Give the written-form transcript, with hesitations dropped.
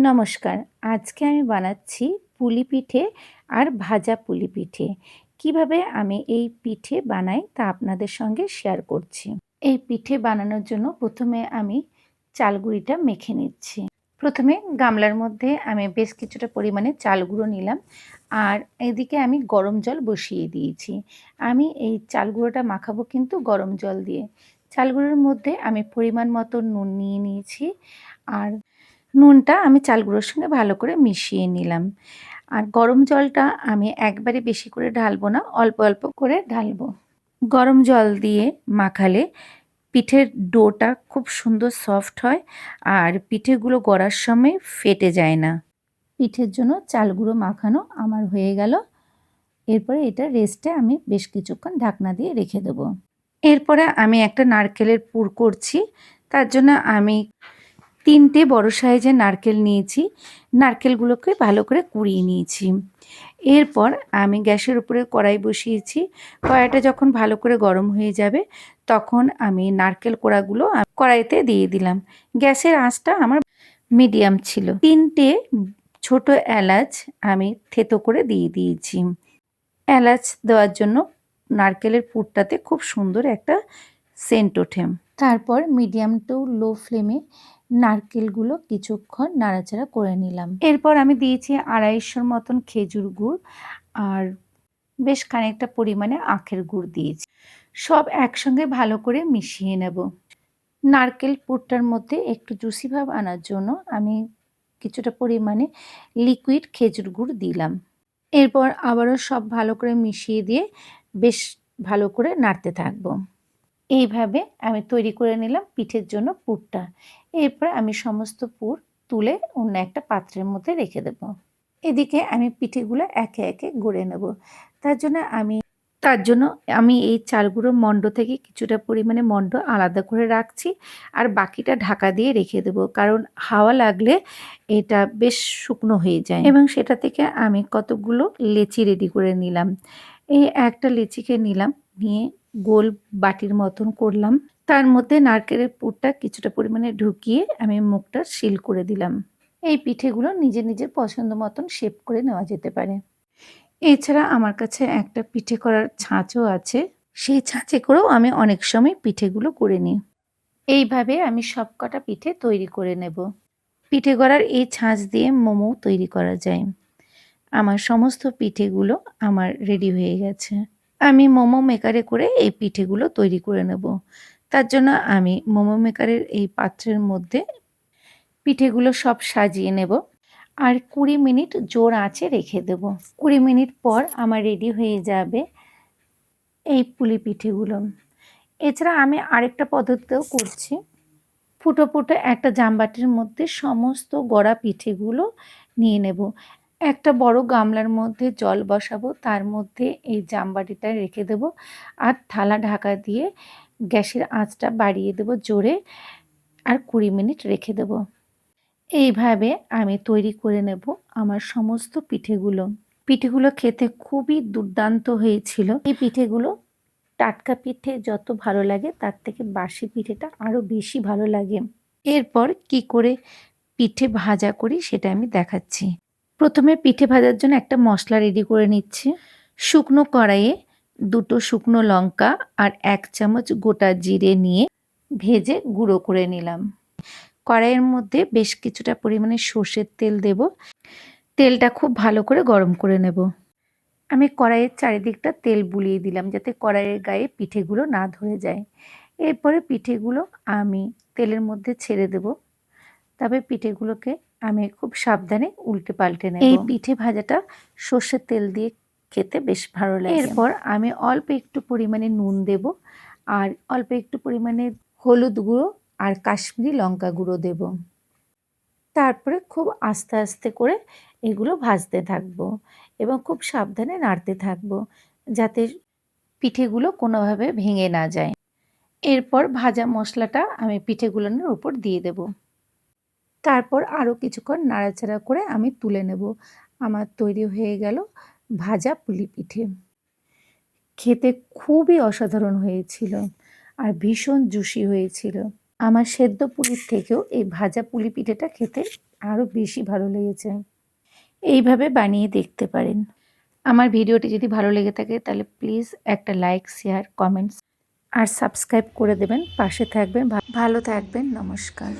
নমস্কার। আজকে আমি বানাচ্ছি পুলি পিঠে আর ভাজা পুলি পিঠে। কিভাবে আমি এই পিঠে বানাই তা আপনাদের সঙ্গে শেয়ার করছি। এই পিঠে বানানোর জন্য প্রথমে আমি চাল গুঁড়িটা মেখে নিচ্ছি। প্রথমে গামলার মধ্যে আমি বেশ কিছুটা পরিমাণে চাল গুঁড়ো নিলাম আর এদিকে আমি গরম জল বসিয়ে দিয়েছি। আমি এই চাল গুঁড়োটা মাখাবো কিন্তু গরম জল দিয়ে। চাল গুঁড়োর মধ্যে আমি পরিমাণ মতো নুন নিয়ে নিয়েছি আর নুনটা আমি চাল গুঁড়োর সঙ্গে ভালো করে মিশিয়ে নিলাম। আর গরম জলটা আমি একবারে বেশি করে ঢালবো না, অল্প অল্প করে ঢালবো। গরম জল দিয়ে মাখালে পিঠের ডোটা খুব সুন্দর সফট হয় আর পিঠেগুলো গড়ার সময় ফেটে যায় না। পিঠের জন্য চাল গুঁড়ো মাখানো আমার হয়ে গেল। এরপরে এটা রেস্টে আমি বেশ কিছুক্ষণ ঢাকনা দিয়ে রেখে দেবো। এরপরে আমি একটা নারকেলের পুর করছি। তার জন্য আমি 3টে বড় সাইজের নারকেল নিয়েছি। নারকেলগুলোকে ভালো করে কুড়িয়ে নিয়েছি। এরপর আমি গ্যাসের উপরে কড়াই বসিয়েছি। কড়াইটা যখন ভালো করে গরম হয়ে যাবে তখন আমি নারকেল কোড়াগুলো কড়াইতে দিয়ে দিলাম। গ্যাসের আঁচটা আমার মিডিয়াম ছিল। 3টে ছোট এলাচ আমি থেতো করে দিয়ে দিয়েছি। এলাচ দেওয়ার জন্য নারকেলের পুরটাতে খুব সুন্দর একটা সেন্ট ওঠে। তারপর মিডিয়াম টু লো ফ্লেমে নারকেলগুলো কিছুক্ষণ নাড়াচাড়া করে নিলাম। এরপর আমি দিয়েছি 250 মতন খেজুর গুড় আর বেশ খানিকটা পরিমাণে আখের গুড় দিয়েছি। সব একসঙ্গে ভালো করে মিশিয়ে নেব। নারকেল পুরটার মধ্যে একটু জুসি ভাব আনার জন্য আমি কিছুটা পরিমাণে লিকুইড খেজুর গুড় দিলাম। এরপর আবারও সব ভালো করে মিশিয়ে দিয়ে বেশ ভালো করে নাড়তে থাকবো। এইভাবে আমি তৈরি করে নিলাম পিঠের জন্য পুরটা। এরপর আমি সমস্ত পুর তুলে অন্য একটা পাত্রের মধ্যে রেখে দেব। এদিকে আমি পিঠেগুলো একে একে গড়ে নেব। তার জন্য আমি এই চাল গুঁড়ো মণ্ড থেকে কিছুটা পরিমাণে মণ্ড আলাদা করে রাখছি আর বাকিটা ঢাকা দিয়ে রেখে দেব, কারণ হাওয়া লাগলে এটা বেশ শুকনো হয়ে যায়। এবং সেটা থেকে আমি কতগুলো লেচি রেডি করে নিলাম। এই একটা লেচিকে নিলাম, নিয়ে গোল বাটির মতন করলাম। তার মধ্যে নারকেলের পুরটা কিছুটা পরিমাণে ঢুকিয়ে আমি মুখটা সিল করে দিলাম। এই পিঠেগুলো নিজের নিজের পছন্দ মতন শেপ করে নেওয়া যেতে পারে। এছাড়া আমার কাছে একটা পিঠে করার ছাঁচও আছে। সেই ছাঁচে করেও আমি অনেক সময় পিঠেগুলো করে নিই। এইভাবে আমি সবকটা পিঠে তৈরি করে নেব। পিঠে করার এই ছাঁচ দিয়ে মোমো তৈরি করা যায়। আমার সমস্ত পিঠেগুলো আমার রেডি হয়ে গেছে। আমি মোমো মেকারে করে এই পিঠেগুলো তৈরি করে নেব। তার জন্য আমি মোমো মেকারের এই পাত্রের মধ্যে পিঠেগুলো সব সাজিয়ে নেব আর 20 মিনিট জোর আঁচে রেখে দেব। 20 মিনিট পর আমার রেডি হয়ে যাবে এই পুলি পিঠেগুলো। এছাড়া আমি আরেকটা পদ্ধতিতেও করছি। ফুটো ফুটো একটা জামবাটির মধ্যে সমস্ত গড়া পিঠেগুলো নিয়ে নেব। একটা বড় গামলার মধ্যে জল বসাবো, তার মধ্যে এই জামবাটিটা রেখে দেব আর থালা ঢাকা দিয়ে গ্যাসের আঁচটা বাড়িয়ে দেব জোরে আর 20 মিনিট রেখে দেব। এইভাবে আমি তৈরি করে নেব আমার সমস্ত পিঠেগুলো। পিঠেগুলো খেতে খুবই দুর্দান্ত হয়েছিল। এই পিঠেগুলো টাটকা পিঠে যত ভালো লাগে তার থেকে বাসি পিঠেটা আরও বেশি ভালো লাগে। এরপর কি করে পিঠে ভাজা করি সেটা আমি দেখাচ্ছি। প্রথমে পিঠে ভাজার জন্য একটা মশলা রেডি করে নিচ্ছি। শুকনো কড়াইয়ে 2টো শুকনো লঙ্কা আর 1 চামচ গোটা জিরে নিয়ে ভেজে গুঁড়ো করে নিলাম। কড়াইয়ের মধ্যে বেশ কিছুটা পরিমাণে সর্ষের তেল দেব। তেলটা খুব ভালো করে গরম করে নেব। আমি কড়াইয়ের চারিদিকটা তেল বুলিয়ে দিলাম যাতে কড়াইয়ের গায়ে পিঠেগুলো না ধরে যায়। এরপরে পিঠেগুলো আমি তেলের মধ্যে ছেড়ে দেব। তবে পিঠেগুলোকে আমি খুব সাবধানে উল্টে পাল্টে নেব। এই পিঠে ভাজাটা সর্ষের তেল দিয়ে খেতে বেশ ভালো লাগে। এরপর আমি অল্প একটু পরিমাণে নুন দেব আর অল্প একটু পরিমাণে হলুদ গুঁড়ো আর কাশ্মীরি লঙ্কা গুঁড়ো দেব। তারপরে খুব আস্তে আস্তে করে এগুলো ভাজতে থাকবো এবং খুব সাবধানে নাড়তে থাকবো যাতে পিঠেগুলো কোনোভাবে ভেঙে না যায়। এরপর ভাজা মশলাটা আমি পিঠেগুলোর উপর দিয়ে দেব। তারপর আরও কিছুক্ষণ নাড়াচাড়া করে আমি তুলে নেব। আমার তৈরি হয়ে গেল ভাজা পুলি পিঠে। খেতে খুবই অসাধারণ হয়েছিল আর ভীষণ জুসি হয়েছিল। আমার সেদ্ধ পুলির থেকেও এই ভাজা পুলি পিঠেটা খেতে আরও বেশি ভালো লেগেছে। এইভাবে বানিয়ে দেখতে পারেন। আমার ভিডিওটি যদি ভালো লেগে থাকে তাহলে প্লিজ একটা লাইক, শেয়ার, কমেন্টস আর সাবস্ক্রাইব করে দেবেন। পাশে থাকবেন। ভালো থাকবেন। নমস্কার।